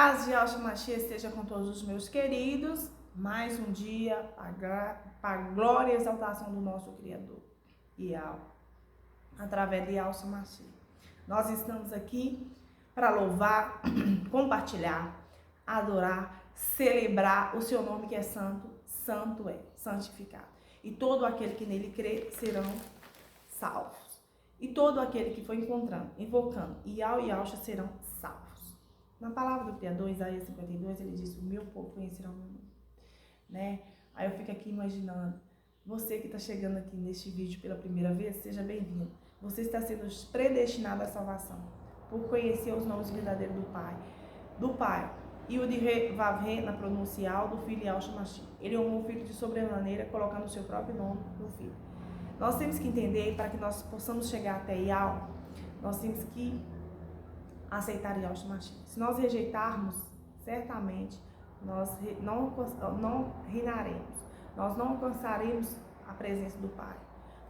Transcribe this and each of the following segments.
Paz de Yahshua Mashiach esteja com todos os meus queridos. Mais um dia para a glória e exaltação do nosso Criador, através de Yahshua Mashiach. Nós estamos aqui para louvar, compartilhar, adorar, celebrar o seu nome que é santo, santo é, santificado. E todo aquele que nele crê serão salvos. E todo aquele que for invocando Yahshua serão salvos. Na palavra do Criador, Isaías 52, ele diz: o meu povo conhecerá o meu nome. Né? Aí eu fico aqui imaginando, você que está chegando aqui neste vídeo pela primeira vez, seja bem-vindo. Você está sendo predestinado à salvação, por conhecer os nomes verdadeiros do Pai. E o de Vavre, na pronuncial, do Filho Yahshua Mashiach. Ele honrou o Filho de sobremaneira, colocando o seu próprio nome no Filho. Nós temos que entender, para que nós possamos chegar até Yahweh, nós temos que aceitar Yahshua Mashiach. Se nós rejeitarmos, certamente nós não reinaremos, nós não alcançaremos a presença do Pai,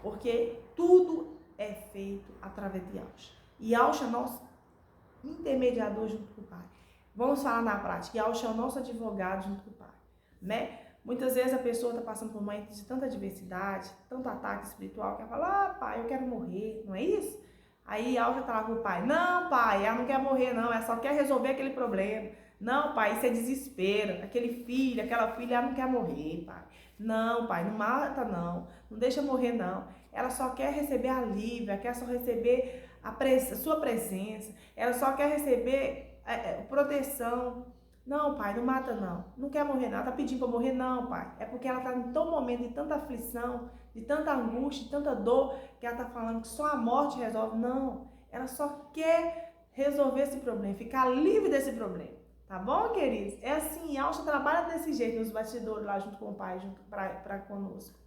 porque tudo é feito através de Yahshua. Yahshua é nosso intermediador junto com o Pai. Vamos falar na prática, Yahshua é o nosso advogado junto com o Pai, né? Muitas vezes a pessoa está passando por momentos de tanta adversidade, tanto ataque espiritual, que ela fala: pai, eu quero morrer, não é isso? Aí Yahshua está lá com o pai: não, pai, ela não quer morrer não, ela só quer resolver aquele problema. Não, pai, isso é desespero. Aquele filho, aquela filha, ela não quer morrer, pai. Não, pai, não mata não, não deixa morrer não. Ela só quer receber alívio, ela quer só receber a sua presença, ela só quer receber proteção. Não, pai, não mata não, não quer morrer não, tá pedindo para morrer não, pai. É porque ela está em todo momento de tanta aflição, de tanta angústia, de tanta dor, que ela está falando que só a morte resolve. Não, ela só quer resolver esse problema, ficar livre desse problema. Tá bom, queridos? É assim, Yahshua trabalha desse jeito nos bastidores lá junto com o Pai, junto para conosco,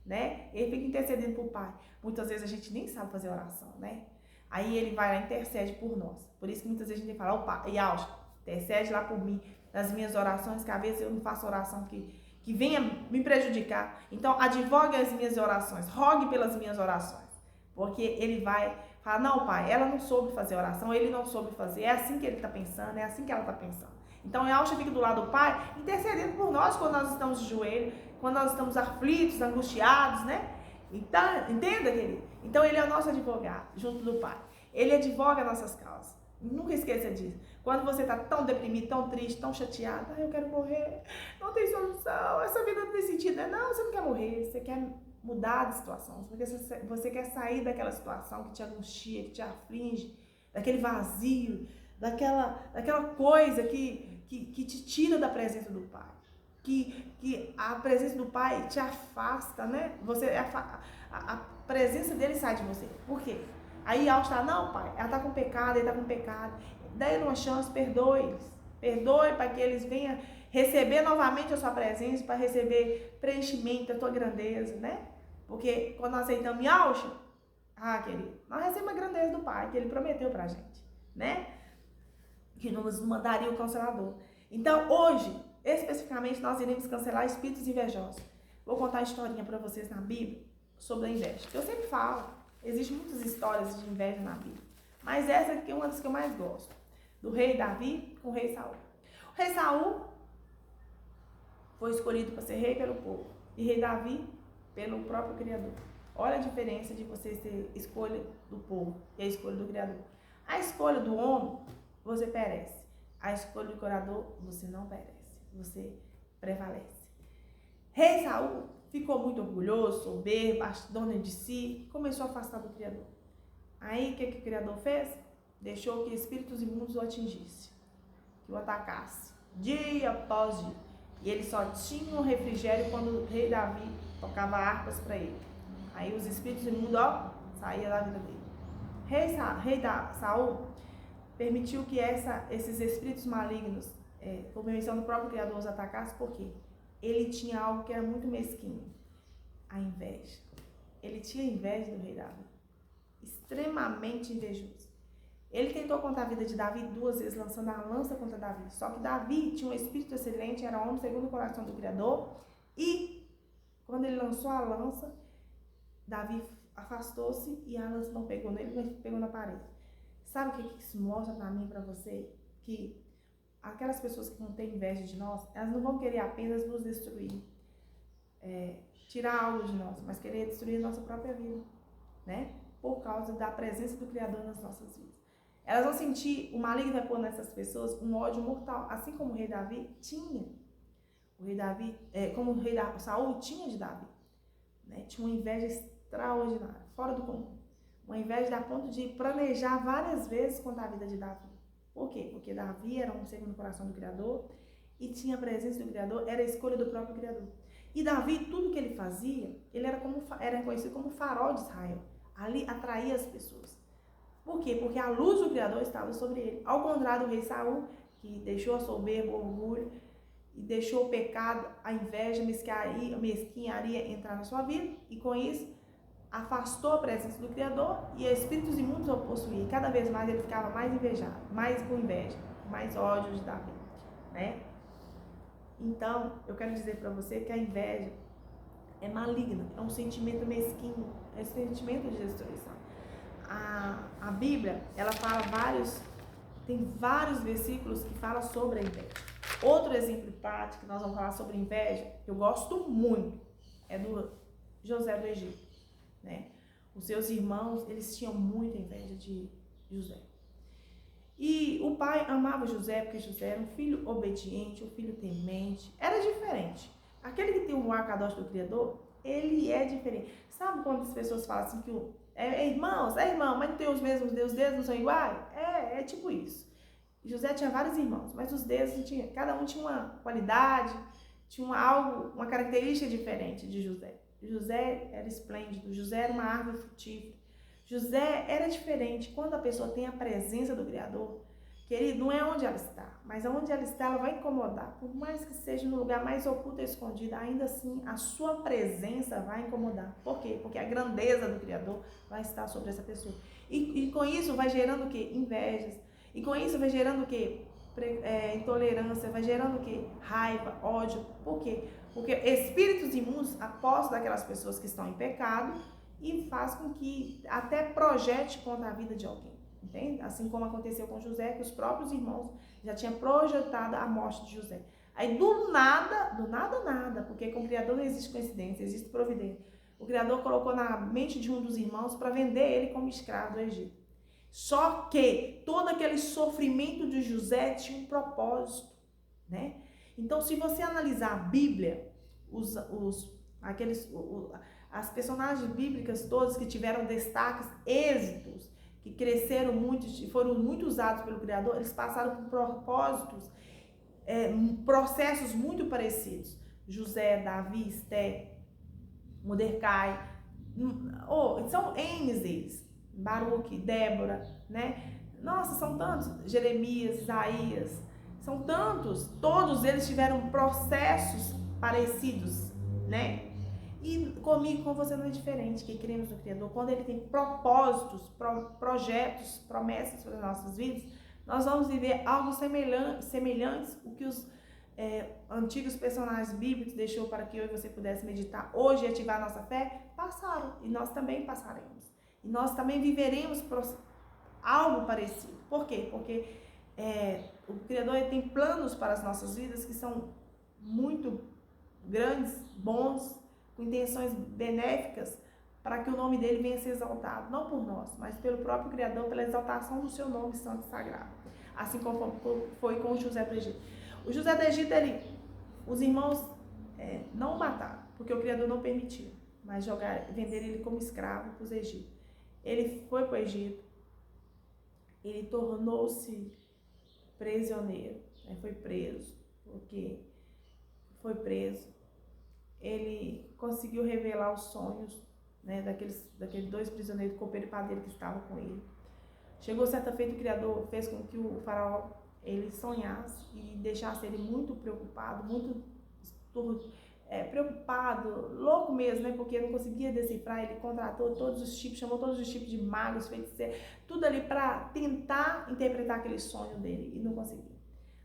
né? Ele fica intercedendo por Pai. Muitas vezes a gente nem sabe fazer oração, né? Aí ele vai lá e intercede por nós. Por isso que muitas vezes a gente fala: ó, Pai, Yahshua, intercede lá por mim, nas minhas orações, que às vezes eu não faço oração que venha me prejudicar. Então, advogue as minhas orações, rogue pelas minhas orações. Porque ele vai falar: não, pai, ela não soube fazer oração, ele não soube fazer, é assim que ele está pensando, é assim que ela está pensando. Então, Yahshua fica do lado do pai, intercedendo por nós quando nós estamos de joelho, quando nós estamos aflitos, angustiados, né? Então, entenda, querido? Então, ele é o nosso advogado, junto do pai. Ele advoga nossas causas. Nunca esqueça disso. Quando você está tão deprimido, tão triste, tão chateado: eu quero morrer, não tem solução, essa vida não tem sentido. Não, você não quer morrer, você quer mudar de situação, porque você quer sair daquela situação que te angustia, que te aflige, daquele vazio, daquela coisa que te tira da presença do Pai, que a presença do Pai te afasta, né? A presença dele sai de você. Por quê? Aí Yahshua está: não, pai, ela está com pecado, ele está com pecado, dê uma chance, perdoe-eles. Perdoe para que eles venham receber novamente a sua presença, para receber preenchimento da tua grandeza, né? Porque quando nós aceitamos Yahshua, querido, nós recebemos a grandeza do Pai, que ele prometeu para a gente, né? Que nos mandaria o Consolador. Então, hoje, especificamente, nós iremos cancelar espíritos invejosos. Vou contar uma historinha para vocês na Bíblia sobre a inveja. Eu sempre falo, existem muitas histórias de inveja na Bíblia, mas essa aqui é uma das que eu mais gosto. Do rei Davi com o rei Saul. O rei Saul foi escolhido para ser rei pelo povo, e rei Davi pelo próprio Criador. Olha a diferença de você ter escolha do povo e a escolha do Criador. A escolha do homem, você perece. A escolha do Criador, você não perece. Você prevalece. Rei Saul ficou muito orgulhoso, soberbo, dono de si, começou a afastar do Criador. Aí, o que o Criador fez? Deixou que espíritos imundos o atingissem, que o atacasse, dia após dia. E ele só tinha um refrigério quando o rei Davi tocava harpas para ele. Aí os espíritos imundos, saíam da vida dele. Rei Saul permitiu que esses espíritos malignos, por permissão do próprio Criador, os atacassem, porque ele tinha algo que era muito mesquinho: a inveja. Ele tinha inveja do rei Davi, extremamente invejoso. Ele tentou contar a vida de Davi 2 vezes, lançando a lança contra Davi. Só que Davi tinha um espírito excelente, era homem segundo o coração do Criador. E quando ele lançou a lança, Davi afastou-se e a lança não pegou nele, mas pegou na parede. Sabe o que isso mostra para mim e para você? Que aquelas pessoas que não têm inveja de nós, elas não vão querer apenas nos destruir, tirar algo de nós, mas querer destruir a nossa própria vida, né? Por causa da presença do Criador nas nossas vidas. Elas vão sentir, o maligno vai pôr nessas pessoas um ódio mortal, assim como o rei Davi tinha. O rei Davi, como o rei Saul tinha de Davi, né? Tinha uma inveja extraordinária, fora do comum. Uma inveja a ponto de planejar várias vezes contra a vida de Davi. Por quê? Porque Davi era um segundo coração do Criador e tinha a presença do Criador, era a escolha do próprio Criador. E Davi, tudo que ele fazia, ele era conhecido como o farol de Israel. Ali atraía as pessoas. Por quê? Porque a luz do Criador estava sobre ele. Ao contrário do rei Saul, que deixou a soberba, o orgulho, e deixou o pecado, a inveja, a mesquinharia entrar na sua vida, e com isso afastou a presença do Criador e espíritos imundos o possuíam. Cada vez mais ele ficava mais invejado, mais com inveja, mais ódio de Davi, né? Então, eu quero dizer para você que a inveja é maligna, é um sentimento mesquinho, é um sentimento de destruição. A Bíblia, ela fala tem vários versículos que falam sobre a inveja. Outro exemplo prático que nós vamos falar sobre inveja, que eu gosto muito, é do José do Egito, né? Os seus irmãos, eles tinham muita inveja de José. E o pai amava José porque José era um filho obediente, um filho temente, era diferente. Aquele que tem o Ruach do Criador, ele é diferente. Sabe quando as pessoas falam assim que irmão, mas não tem os mesmos dedos, os dedos não são iguais? É tipo isso. José tinha vários irmãos, mas os dedos não tinha, cada um tinha uma qualidade, tinha uma característica diferente de José. José era esplêndido, José era uma árvore frutífera. José era diferente. Quando a pessoa tem a presença do Criador, querido, não é onde ela está, mas onde ela está, ela vai incomodar. Por mais que seja no lugar mais oculto e escondido, ainda assim, a sua presença vai incomodar. Por quê? Porque a grandeza do Criador vai estar sobre essa pessoa. E com isso vai gerando o quê? Invejas. E com isso vai gerando o quê? Intolerância, vai gerando o quê? Raiva, ódio. Por quê? Porque espíritos imundos apostam daquelas pessoas que estão em pecado e faz com que até projete contra a vida de alguém, entende? Assim como aconteceu com José, que os próprios irmãos já tinham projetado a morte de José. Aí do nada, porque com o Criador não existe coincidência, existe providência. O Criador colocou na mente de um dos irmãos para vender ele como escravo do Egito. Só que todo aquele sofrimento de José tinha um propósito, né? Então, se você analisar a Bíblia, as personagens bíblicas todas que tiveram destaques, êxitos, que cresceram muito e foram muito usados pelo Criador, eles passaram por propósitos, processos muito parecidos. José, Davi, Esté, Mordecai, são N's eles. Baruque, Débora, né? Nossa, são tantos. Jeremias, Isaías, são tantos. Todos eles tiveram processos parecidos, né? E comigo, com você não é diferente. Que cremos no Criador, quando ele tem propósitos, projetos, promessas para as nossas vidas, nós vamos viver algo semelhantes o que os antigos personagens bíblicos deixou para que eu e você pudesse meditar hoje e ativar a nossa fé, passaram. E nós também passaremos. E nós também viveremos algo parecido. Por quê? Porque o Criador tem planos para as nossas vidas que são muito grandes, bons, com intenções benéficas, para que o nome dele venha a ser exaltado. Não por nós, mas pelo próprio Criador, pela exaltação do seu nome santo e sagrado. Assim como foi com o José do Egito. O José do Egito, os irmãos não o mataram, porque o Criador não permitiu, mas vender ele como escravo para os egípcios. Ele foi para o Egito, ele tornou-se prisioneiro, foi preso, porque foi preso. Ele conseguiu revelar os sonhos, né, daqueles dois prisioneiros, copeiro e padeiro que estavam com ele. Chegou certa feita, o Criador fez com que o faraó ele sonhasse e deixasse ele muito preocupado, preocupado, louco mesmo, né? Porque não conseguia decifrar. Ele contratou chamou todos os tipos de magos, feiticeiros, tudo ali para tentar interpretar aquele sonho dele e não conseguiu.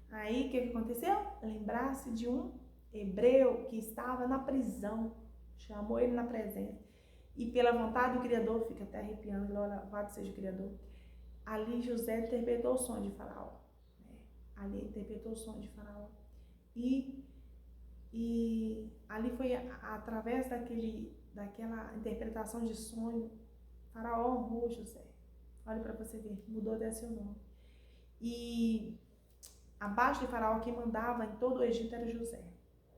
Aí o que aconteceu? Lembrar-se de um hebreu que estava na prisão, chamou ele na presença e pela vontade do Criador, fica até arrepiando, louvado seja o Criador. Ali José interpretou o sonho de Faraó. Ali ele interpretou o sonho de Faraó. E ali foi através daquela interpretação de sonho, Faraó honrou José. Olha para você ver, mudou até seu nome. E abaixo de Faraó, quem mandava em todo o Egito era José,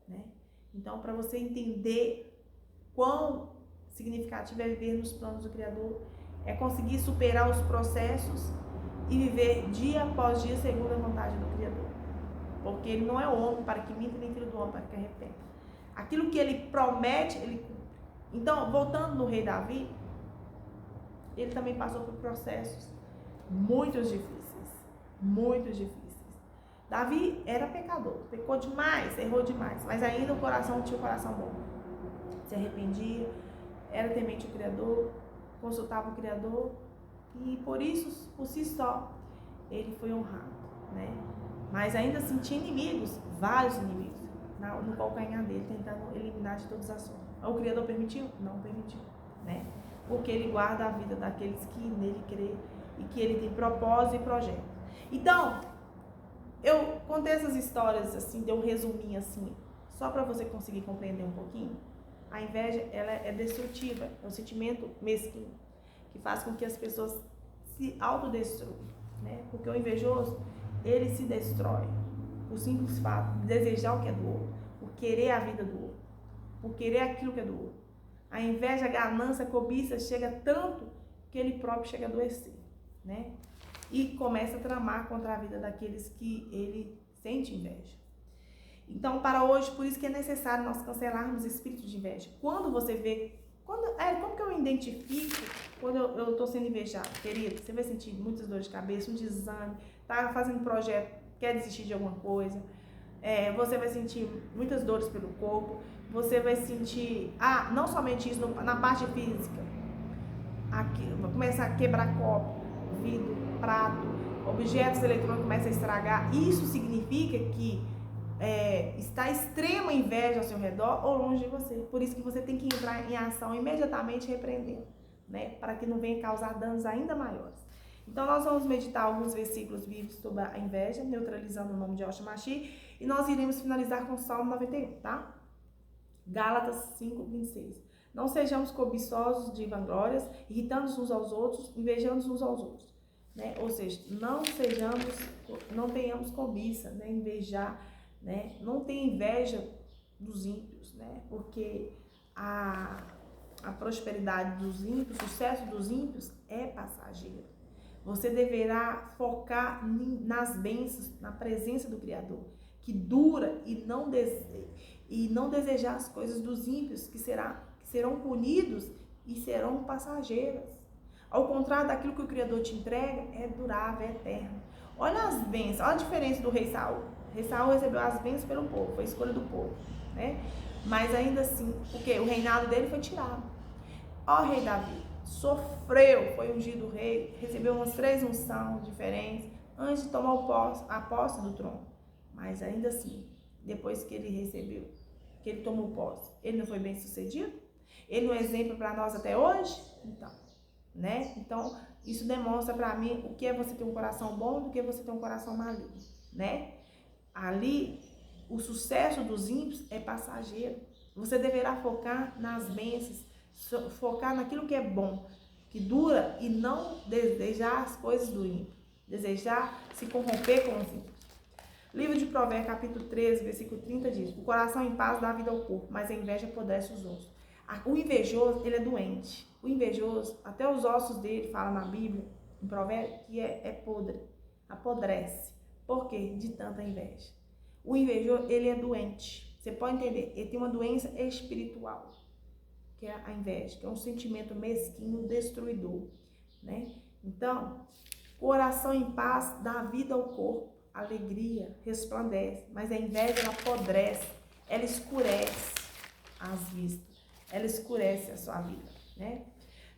né? Então, para você entender quão significativo é viver nos planos do Criador, é conseguir superar os processos e viver dia após dia segundo a vontade do Criador. Porque ele não é homem para que minta, nem filho do homem para que arrependa. Aquilo que ele promete, ele cumpre. Então, voltando no rei Davi, ele também passou por processos muito difíceis. Davi era pecador, pecou demais, errou demais, mas ainda o coração tinha um coração bom. Se arrependia, era temente ao Criador, consultava o Criador e por isso, por si só, ele foi honrado, né? Mas ainda assim tinha inimigos, vários inimigos, no calcanhar dele, tentando eliminar de todas as formas. O Criador permitiu? Não permitiu, né? Porque ele guarda a vida daqueles que nele crê e que ele tem propósito e projeto. Então, eu contei essas histórias assim, dei um resuminho assim, só para você conseguir compreender um pouquinho. A inveja, ela é destrutiva, é um sentimento mesquinho, que faz com que as pessoas se autodestruam, né? Porque o invejoso, ele se destrói por simples fato de desejar o que é do outro, por querer a vida do outro, por querer aquilo que é do outro. A inveja, a ganância, a cobiça chega tanto que ele próprio chega a adoecer, né? E começa a tramar contra a vida daqueles que ele sente inveja. Então, para hoje, por isso que é necessário nós cancelarmos o espírito de inveja. Quando você vê, como que eu identifico quando eu estou sendo invejado, querido? Você vai sentir muitas dores de cabeça, um desânimo, tá fazendo projeto, quer desistir de alguma coisa, você vai sentir muitas dores pelo corpo, você vai sentir, não somente isso, na parte física, aqui, vai começar a quebrar copo, vidro, prato, objetos eletrônicos começam a estragar. Isso significa que está extrema inveja ao seu redor ou longe de você. Por isso que você tem que entrar em ação imediatamente repreendendo, né? Para que não venha causar danos ainda maiores. Então nós vamos meditar alguns versículos bíblicos sobre a inveja, neutralizando o nome de Yahshua Mashiach, e nós iremos finalizar com o Salmo 91, tá? Gálatas 5:26. Não sejamos cobiçosos de vanglórias, irritando-nos uns aos outros, invejando uns aos outros, né? Ou seja, não tenhamos cobiça, né? Invejar, né? Não tenha inveja dos ímpios, né? Porque a prosperidade dos ímpios, o sucesso dos ímpios é passageiro. Você deverá focar nas bênçãos, na presença do Criador, que dura, e não desejar as coisas dos ímpios, que serão punidos e serão passageiras. Ao contrário daquilo que o Criador te entrega, é durável, é eterno. Olha as bênçãos, olha a diferença do rei Saul. O rei Saul recebeu as bênçãos pelo povo, foi a escolha do povo, né? Mas ainda assim, porque o reinado dele foi tirado. Ó, o rei Davi, sofreu, foi ungido rei, recebeu umas 3 unções diferentes antes de tomar a posse do trono. Mas ainda assim, depois que ele recebeu, que ele tomou posse, ele não foi bem sucedido? Ele não é exemplo para nós até hoje? Então, né? Então, isso demonstra para mim o que é você ter um coração bom do que você ter um coração maligno, né? Ali, o sucesso dos ímpios é passageiro. Você deverá focar nas bênçãos, focar naquilo que é bom, que dura, e não desejar as coisas do ímpio, desejar se corromper com os ímpios. Livro de Provérbios, capítulo 13, versículo 30 diz: o coração em paz dá vida ao corpo, mas a inveja apodrece os ossos. O invejoso, ele é doente. O invejoso, até os ossos dele, fala na Bíblia, em Provérbios, que é podre, apodrece. Por quê? De tanta inveja. O invejoso, ele é doente. Você pode entender, ele tem uma doença espiritual, que é a inveja, que é um sentimento mesquinho, destruidor, né? Então, coração em paz dá vida ao corpo, alegria, resplandece, mas a inveja, ela apodrece, ela escurece as vistas, ela escurece a sua vida, né?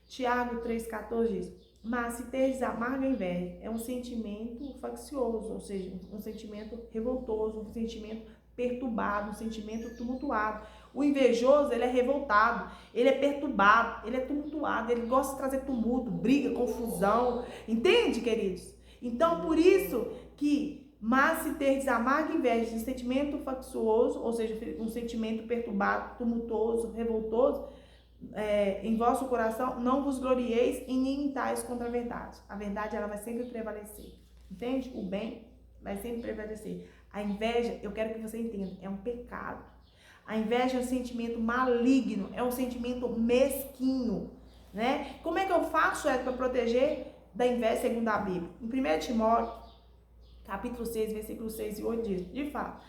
Tiago 3,14 diz: mas se teres amarga inveja, é um sentimento faccioso, ou seja, um sentimento revoltoso, um sentimento perturbado, um sentimento tumultuado. O invejoso, ele é revoltado, ele é perturbado, ele é tumultuado, ele gosta de trazer tumulto, briga, confusão, entende, queridos? Então, por isso que Mas se terdes amarga inveja de sentimento factuoso, ou seja, um sentimento perturbado, tumultuoso, revoltoso, em vosso coração, não vos glorieis em imitais contra a verdade. A verdade, ela vai sempre prevalecer. Entende? O bem vai sempre prevalecer. A inveja, eu quero que você entenda, é um pecado. A inveja é um sentimento maligno, é um sentimento mesquinho, né? Como é que eu faço para proteger da inveja segundo a Bíblia? Em 1 Timóteo, capítulo 6, versículo 6 e 8 diz, de fato,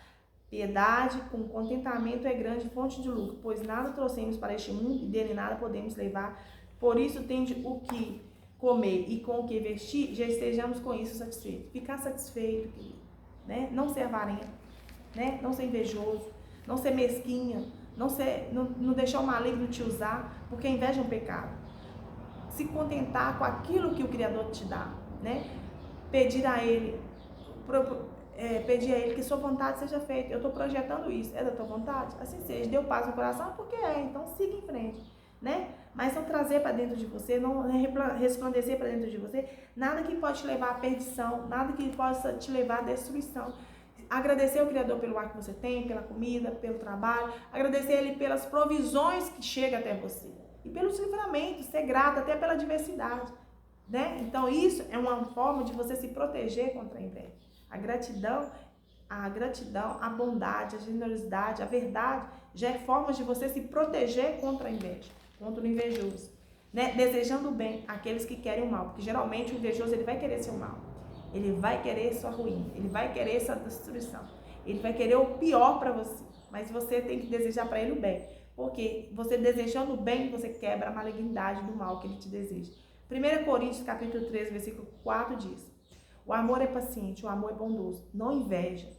piedade com contentamento é grande fonte de lucro, pois nada trouxemos para este mundo e dele nada podemos levar. Por isso, tende o que comer e com o que vestir, já estejamos com isso satisfeitos. Ficar satisfeito, querido, né? Não ser avarento, né? Não ser invejoso, não ser mesquinha, não deixar o maligno te usar, porque a inveja é um pecado. Se contentar com aquilo que o Criador te dá, né? Pedir a Ele que sua vontade seja feita. Eu estou projetando isso, é da tua vontade? Assim seja, deu paz no coração, porque então siga em frente, né? Mas não trazer para dentro de você, não resplandecer para dentro de você, nada que pode te levar à perdição, nada que possa te levar à destruição. Agradecer ao Criador pelo ar que você tem, pela comida, pelo trabalho, agradecer a Ele pelas provisões que chegam até você, e pelos livramentos, ser grato até pela diversidade, né? Então isso é uma forma de você se proteger contra a inveja. A gratidão, a bondade, a generosidade, a verdade, já é forma de você se proteger contra a inveja, contra o invejoso, né? Desejando o bem àqueles que querem o mal, porque geralmente o invejoso, ele vai querer seu mal, ele vai querer sua ruína, ele vai querer sua destruição, ele vai querer o pior para você, mas você tem que desejar para ele o bem, porque você desejando o bem, você quebra a malignidade do mal que ele te deseja. 1 Coríntios capítulo 13, versículo 4 diz, o amor é paciente, o amor é bondoso, não inveja,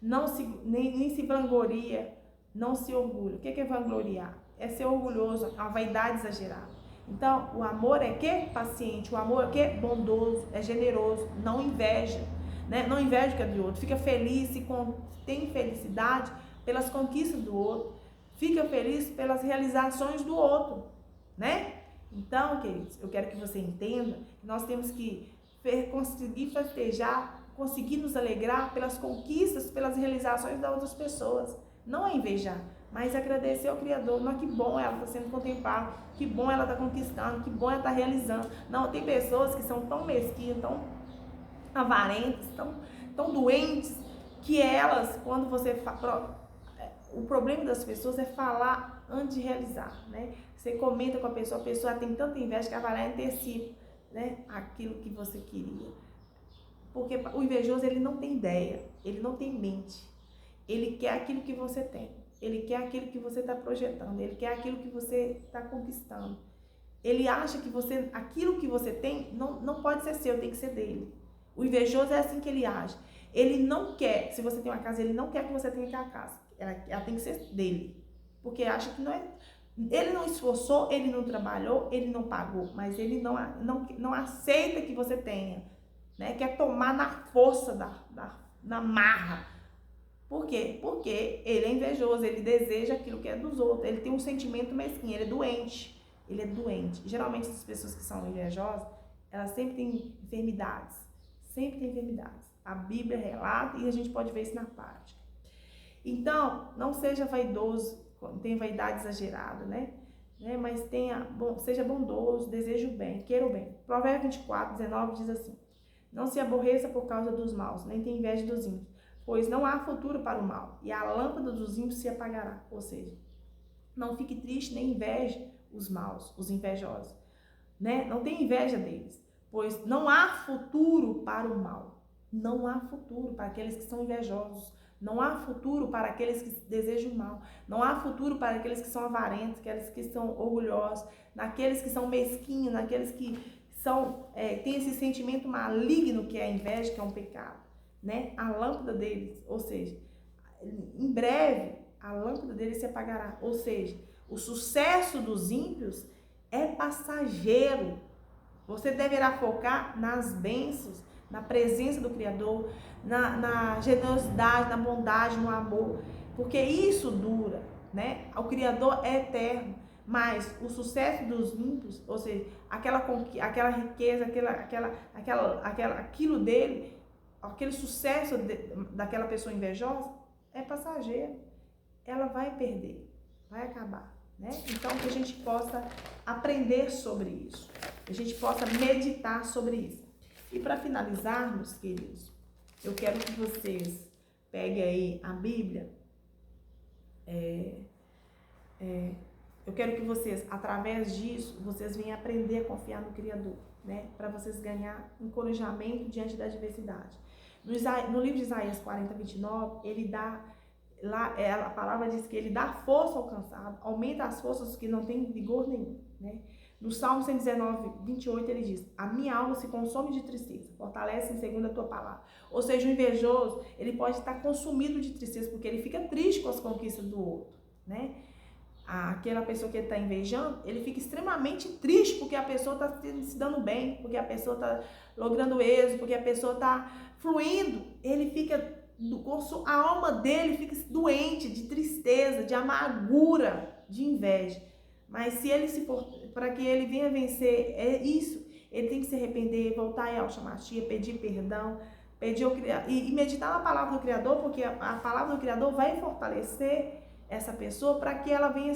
nem se vangloria, não se orgulha. O que é vangloriar? É ser orgulhoso, a vaidade exagerada. Então, o amor é que? Paciente, o amor é que? Bondoso, é generoso, não inveja, né? Não inveja o que é do outro, fica feliz, tem felicidade pelas conquistas do outro, fica feliz pelas realizações do outro, né? Então, queridos, eu quero que você entenda que nós temos que conseguir festejar, conseguir nos alegrar pelas conquistas, pelas realizações das outras pessoas. Não é invejar, mas agradecer ao Criador. Não, que bom ela está sendo contemplada, que bom ela está conquistando, que bom ela está realizando. Não, tem pessoas que são tão mesquinhas, tão avarentas, tão doentes, que elas, quando você o problema das pessoas é falar antes de realizar, né? Você comenta com a pessoa tem tanta inveja que ela vai lá e antecipa, né, aquilo que você queria. Porque o invejoso, ele não tem ideia, ele não tem mente, ele quer aquilo que você tem, ele quer aquilo que você está projetando, ele quer aquilo que você está conquistando. Ele acha que aquilo que você tem não pode ser seu, tem que ser dele. O invejoso é assim que ele age. Ele não quer, se você tem uma casa, ele não quer que você tenha aquela casa, ela tem que ser dele, porque acha que não é. Ele não esforçou, ele não trabalhou, ele não pagou, mas ele não aceita que você tenha, né? Quer tomar na força, na marra. Por quê? Porque ele é invejoso, ele deseja aquilo que é dos outros, ele tem um sentimento mesquinho, ele é doente. Geralmente as pessoas que são invejosas, elas sempre têm enfermidades, A Bíblia relata e a gente pode ver isso na prática. Então, não seja vaidoso, tem vaidade exagerada, né? Mas seja bondoso, deseje o bem, queira o bem. Provérbios 24, 19 diz assim, não se aborreça por causa dos maus, nem tenha inveja dos ímpios, pois não há futuro para o mal, e a lâmpada dos ímpios se apagará. Ou seja, não fique triste, nem inveje os maus, os invejosos, né? Não tenha inveja deles, pois não há futuro para o mal, não há futuro para aqueles que são invejosos, não há futuro para aqueles que desejam o mal, não há futuro para aqueles que são avarentos, aqueles que são orgulhosos, naqueles que são mesquinhos, naqueles que têm esse sentimento maligno que é a inveja, que é um pecado, né? A lâmpada deles, ou seja, em breve a lâmpada deles se apagará, ou seja, o sucesso dos ímpios é passageiro. Você deverá focar nas bênçãos, na presença do Criador, na generosidade, na bondade, no amor, porque isso dura, né? O Criador é eterno, mas o sucesso dos ímpios, ou seja, aquela riqueza, aquilo dele aquele sucesso daquela pessoa invejosa é passageiro. Ela vai perder, vai acabar, né? Então, que a gente possa aprender sobre isso, que a gente possa meditar sobre isso. E para finalizarmos, queridos, eu quero que vocês peguem aí a Bíblia. Eu quero que vocês, através disso, vocês venham aprender a confiar no Criador, né? Para vocês ganhar encorajamento diante da adversidade. No livro de Isaías 40, 29, ele dá, lá a palavra diz que ele dá força ao cansado, aumenta as forças dos que não têm vigor nenhum, né? No Salmo 119, 28, ele diz: a minha alma se consome de tristeza, fortalece-me segundo a tua palavra. Ou seja, o invejoso, ele pode estar consumido de tristeza, porque ele fica triste com as conquistas do outro, né? Aquela pessoa que ele está invejando, ele fica extremamente triste porque a pessoa está se dando bem, porque a pessoa está logrando êxito, porque a pessoa está fluindo. Ele fica, a alma dele fica doente de tristeza, de amargura, de inveja. Mas se ele para que ele venha vencer isso, ele tem que se arrepender, voltar a Yahshua Mashiach, pedir perdão, e meditar na palavra do Criador, porque a palavra do Criador vai fortalecer essa pessoa para que ela venha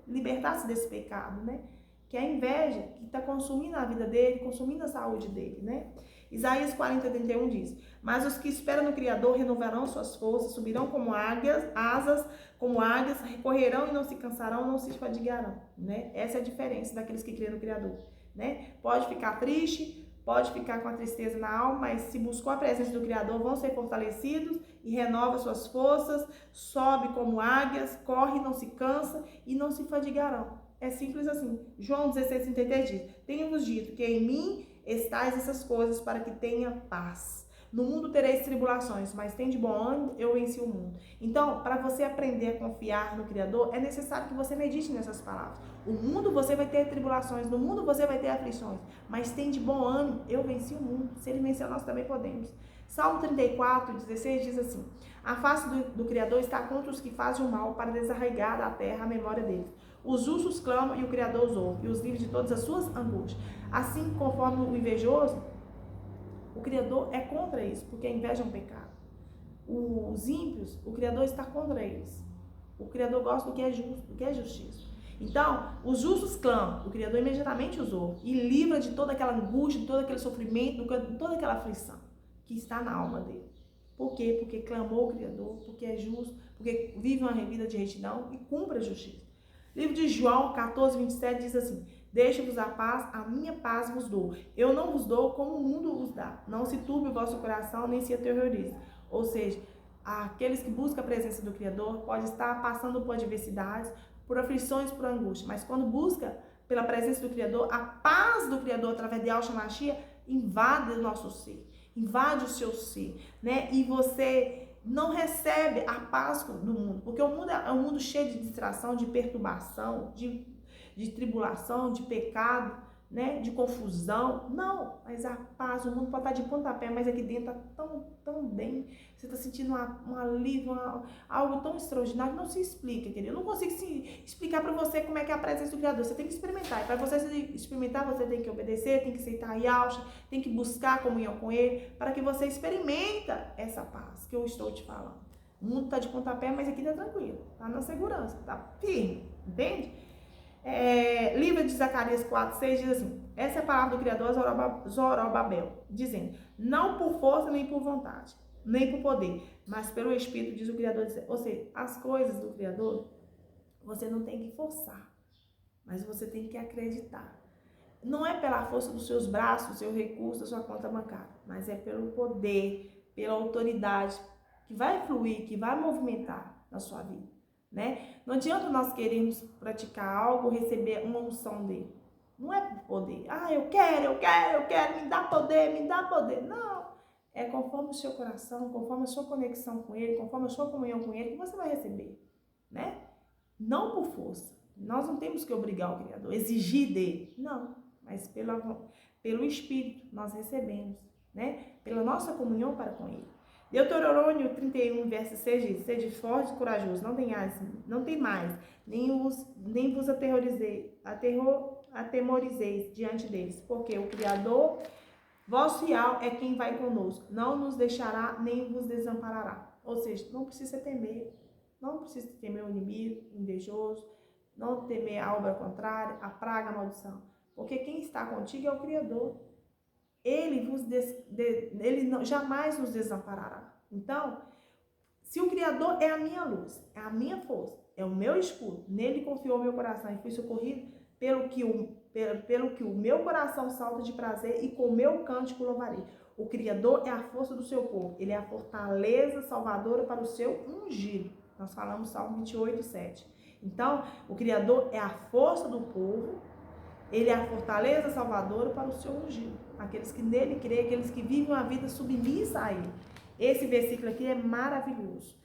libertar-se desse pecado, né? Que é a inveja que está consumindo a vida dele, consumindo a saúde dele, né? Isaías 40, 31 diz: mas os que esperam no Criador renovarão suas forças, subirão como asas como águias, correrão e não se cansarão, não se fadigarão, né? Essa é a diferença daqueles que creem no Criador, né? Pode ficar triste, pode ficar com a tristeza na alma, mas se buscou a presença do Criador, vão ser fortalecidos e renova suas forças, sobe como águias, corre, não se cansa e não se fadigarão. É simples assim. João 16, 33 diz: tenho-vos dito que em mim estais essas coisas para que tenha paz. No mundo tereis tribulações, mas tem de bom ânimo, eu venci o mundo. Então, para você aprender a confiar no Criador, é necessário que você medite nessas palavras. O mundo você vai ter tribulações, no mundo você vai ter aflições, mas tem de bom ânimo, eu venci o mundo. Se ele venceu, nós também podemos. Salmo 34, 16 diz assim: a face do Criador está contra os que fazem o mal, para desarraigar da terra a memória deles. Os justos clamam e o Criador os ouve, e os livra de todas as suas angústias. Assim, conforme o invejoso, o Criador é contra isso, porque a inveja é um pecado. Os ímpios, o Criador está contra eles. O Criador gosta do que é justo, do que é justiça. Então, os justos clamam, o Criador imediatamente os ouve e livra de toda aquela angústia, de todo aquele sofrimento, de toda aquela aflição que está na alma dele. Por quê? Porque clamou o Criador, porque é justo, porque vive uma vida de retidão e cumpre a justiça. Livro de João 14, 27 diz assim: deixe-vos a paz, a minha paz vos dou. Eu não vos dou como o mundo vos dá. Não se turbe o vosso coração, nem se aterrorize. Ou seja, aqueles que buscam a presença do Criador podem estar passando por adversidades, por aflições, por angústia. Mas quando busca pela presença do Criador, a paz do Criador através de Yahshua Mashiach invade o nosso ser, invade o seu ser, né? E você não recebe a paz do mundo, porque o mundo é um mundo cheio de distração, de perturbação, de tribulação, de pecado, né? De confusão. Não, mas a paz, o mundo pode estar de pontapé, mas aqui dentro está tão bem. Você está sentindo um alívio, algo tão extraordinário que não se explica, querido. Eu não consigo explicar para você como é que é a presença do Criador. Você tem que experimentar. E para você experimentar, você tem que obedecer, tem que aceitar Yahshua, tem que buscar a comunhão com Ele, para que você experimenta essa paz que eu estou te falando. O mundo está de pontapé, mas aqui está tranquilo, está na segurança, está firme, entende? Livro de Zacarias 4, 6 diz assim: essa é a palavra do Criador Zorobabel, dizendo: não por força nem por vontade, nem por poder, mas pelo Espírito, diz o Criador. Ou seja, as coisas do Criador você não tem que forçar, mas você tem que acreditar. Não é pela força dos seus braços, do seu recurso, da sua conta bancária, mas é pelo poder, pela autoridade que vai fluir, que vai movimentar na sua vida, né? Não adianta nós queremos praticar algo, receber uma unção dele. Não é por poder. Eu quero, me dá poder, me dá poder. Não. É conforme o seu coração, conforme a sua conexão com ele, conforme a sua comunhão com ele, que você vai receber, né? Não por força. Nós não temos que obrigar o Criador, exigir dele. Não. Mas pelo Espírito nós recebemos, né? Pela nossa comunhão para com ele. Deuteronômio 31, verso 6 diz: sede forte e corajoso, não tem mais, nem vos atemorizeis diante deles, porque o Criador Vosso fiel é quem vai conosco, não nos deixará nem vos desamparará. Ou seja, não precisa temer, não precisa temer o inimigo, o invejoso, não temer a obra contrária, a praga, a maldição. Porque quem está contigo é o Criador. Ele jamais nos desamparará. Então, se o Criador é a minha luz, é a minha força, é o meu escudo, nele confiou o meu coração e fui socorrido, pelo que o meu coração salta de prazer e com o meu cântico louvarei. O Criador é a força do seu povo, ele é a fortaleza salvadora para o seu ungido. Nós falamos Salmo 28, 7. Então, o Criador é a força do povo, ele é a fortaleza salvadora para o seu ungido. Aqueles que nele creem, aqueles que vivem uma vida submissa a ele. Esse versículo aqui é maravilhoso.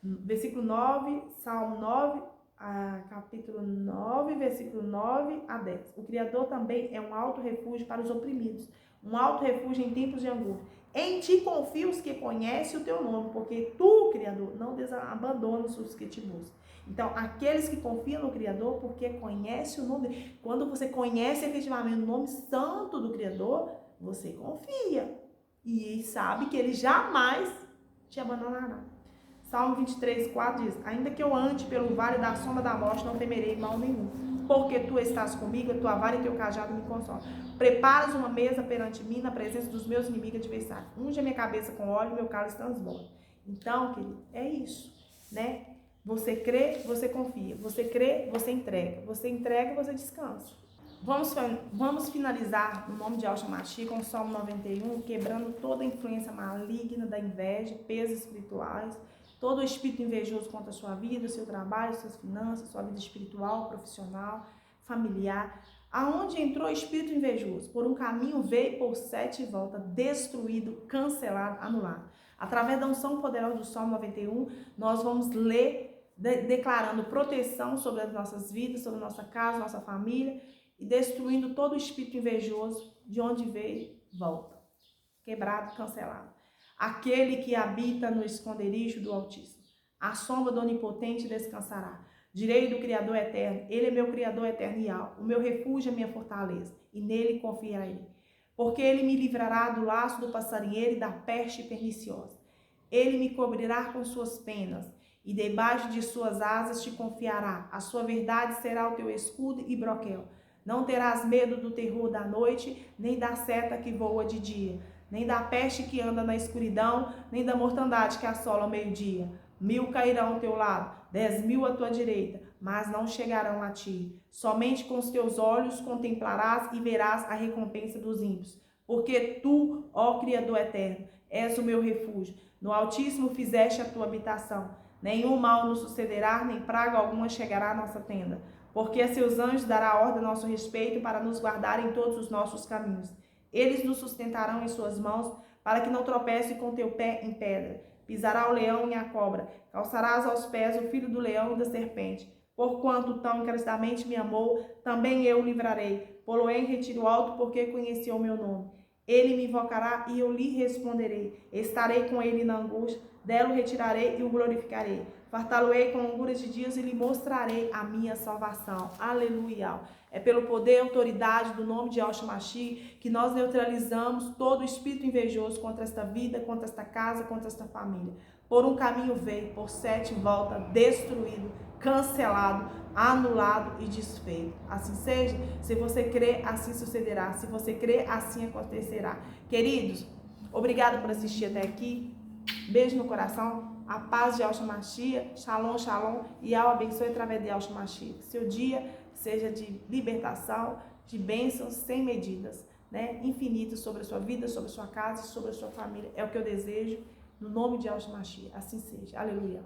Versículo 9, Salmo 9, capítulo 9, versículo 9 a 10. O Criador também é um alto refúgio para os oprimidos, um alto refúgio em tempos de angústia. Em ti confio os que conhecem o teu nome, porque tu, Criador, não abandonas os que te buscam. Então, aqueles que confiam no Criador, porque conhece o nome dele. Quando você conhece efetivamente o nome santo do Criador, você confia. E sabe que ele jamais te abandonará. Salmo 23, 4 diz: ainda que eu ande pelo vale da sombra da morte, não temerei mal nenhum, porque tu estás comigo, a tua vara e teu cajado me consolam. Preparas uma mesa perante mim, na presença dos meus inimigos adversários. Unge a minha cabeça com óleo e meu cálice transborda. Então, querido, é isso, né? Você crê, você confia. Você crê, você entrega. Você entrega, você descansa. Vamos finalizar no nome de Yahshua Mashiach com o Salmo 91, quebrando toda a influência maligna da inveja, pesos espirituais, todo o espírito invejoso contra a sua vida, seu trabalho, suas finanças, sua vida espiritual, profissional, familiar. Aonde entrou o espírito invejoso? Por um caminho veio, por 7 volta, destruído, cancelado, anulado. Através da unção poderosa do Salmo 91, nós vamos ler declarando proteção sobre as nossas vidas, sobre a nossa casa, nossa família, e destruindo todo o espírito invejoso, de onde veio, volta. Quebrado, cancelado. Aquele que habita no esconderijo do Altíssimo, a sombra do Onipotente descansará. Direi do Criador eterno, ele é meu Criador eterno e alto, o meu refúgio é minha fortaleza, e nele confiarei. Porque ele me livrará do laço do passarinheiro e da peste perniciosa. Ele me cobrirá com suas penas, e debaixo de suas asas te confiará. A sua verdade será o teu escudo e broquel. Não terás medo do terror da noite, nem da seta que voa de dia, nem da peste que anda na escuridão, nem da mortandade que assola ao meio-dia. 1000 cairão ao teu lado, 10.000 à tua direita, mas não chegarão a ti. Somente com os teus olhos contemplarás e verás a recompensa dos ímpios. Porque tu, ó Criador eterno, és o meu refúgio. No Altíssimo fizeste a tua habitação. Nenhum mal nos sucederá, nem praga alguma chegará à nossa tenda. Porque a seus anjos dará ordem a nosso respeito para nos guardar em todos os nossos caminhos. Eles nos sustentarão em suas mãos, para que não tropece com teu pé em pedra. Pisará o leão e a cobra, calçarás aos pés o filho do leão e da serpente. Porquanto tão encarecidamente me amou, também eu o livrarei. Pô-lo-ei em retiro alto, porque conheceu o meu nome. Ele me invocará e eu lhe responderei. Estarei com ele na angústia, dela o retirarei e o glorificarei. Fartá-lo-ei com longuras de dias e lhe mostrarei a minha salvação. Aleluia. É pelo poder e autoridade do nome de Yahshua Mashiach que nós neutralizamos todo o espírito invejoso contra esta vida, contra esta casa, contra esta família. Por um caminho veio, por 7 volta, destruído, cancelado, anulado e desfeito. Assim seja, se você crê, assim sucederá. Se você crê, assim acontecerá. Queridos, obrigado por assistir até aqui. Beijo no coração. A paz de Yahshua Mashiach. Shalom, shalom. E ao abençoe através de Yahshua Mashiach. Seu dia seja de libertação, de bênçãos sem medidas, né? Infinitas sobre a sua vida, sobre a sua casa, sobre a sua família. É o que eu desejo. No nome de Yahshua Mashiach. Assim seja. Aleluia.